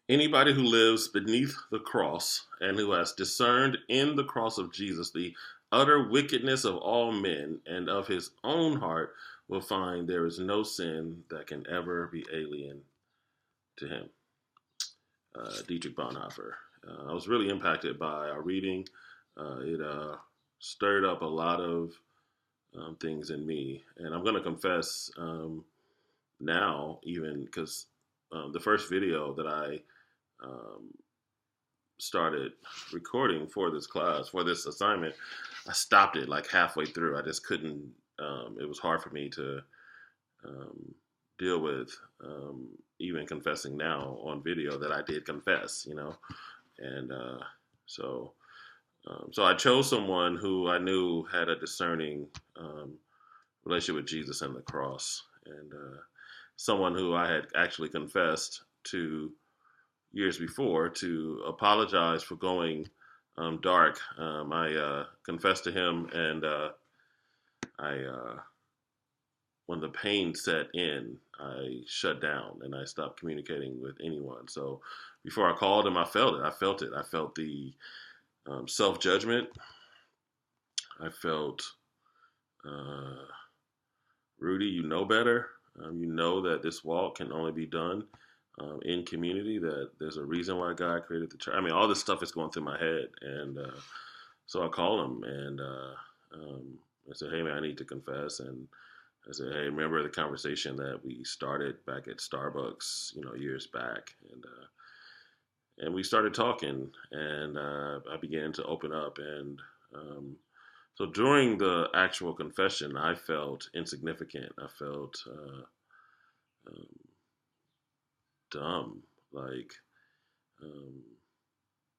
Anybody who lives beneath the cross and who has discerned in the cross of Jesus the utter wickedness of all men and of his own heart will find there is no sin that can ever be alien to him. Dietrich Bonhoeffer. I was really impacted by our reading. It stirred up a lot of things in me. And I'm going to confess now, even because the first video that I um, started recording for this class, for this assignment, I stopped it like halfway through. I just couldn't, it was hard for me to um, deal with even confessing now on video that I did confess, and so so I chose someone who I knew had a discerning relationship with Jesus and the cross, and someone who I had actually confessed to years before to apologize for going dark. I confessed to him, and I when the pain set in, I shut down and I stopped communicating with anyone. So before I called him, I felt it. I felt it. I felt the self judgment. I felt, uh, Rudy, you know better. You know that this walk can only be done in community, that there's a reason why God created the church. I mean, all this stuff is going through my head. And so I called him and I said, hey, man, I need to confess. And I said, hey, remember the conversation that we started back at Starbucks, years back? And we started talking, and I began to open up. And so during the actual confession, I felt insignificant. I felt um, dumb. Like, um,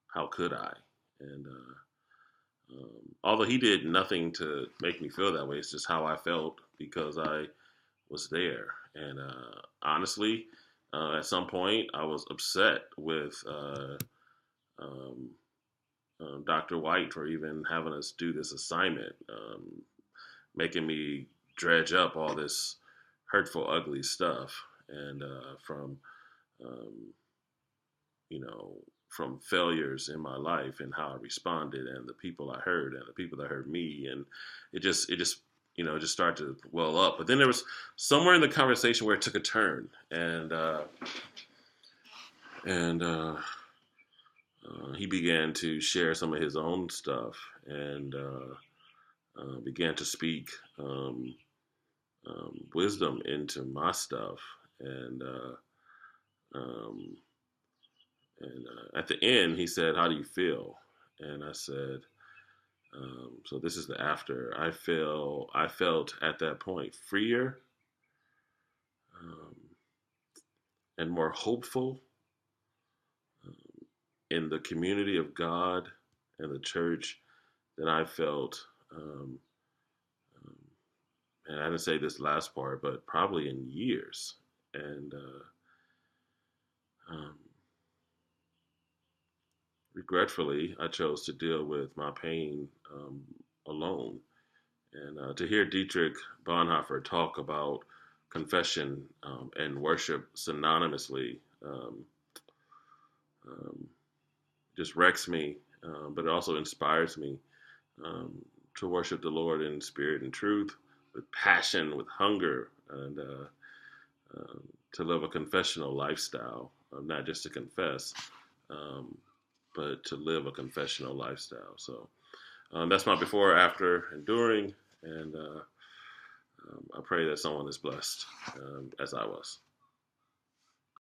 how could I? And although he did nothing to make me feel that way, it's just how I felt because I was there. And honestly, at some point, I was upset with um, Dr. White for even having us do this assignment, making me dredge up all this hurtful, ugly stuff, and um, you know, from failures in my life and how I responded, and the people I heard, and the people that heard me, and it just started to well up. But then there was somewhere in the conversation where it took a turn, and he began to share some of his own stuff, and began to speak wisdom into my stuff, and um, at the end he said, "How do you feel?" And I said, "So this is the after. I felt at that point freer um, and more hopeful in the community of God and the church than I felt." Um, and I didn't say this last part, but probably in years. And um, regretfully, I chose to deal with my pain alone. And to hear Dietrich Bonhoeffer talk about confession and worship synonymously um, um, just wrecks me, but it also inspires me um, to worship the Lord in spirit and truth, with passion, with hunger, and to live a confessional lifestyle, not just to confess, um, but to live a confessional lifestyle. So that's my before, after, and during, and I pray that someone is blessed as I was.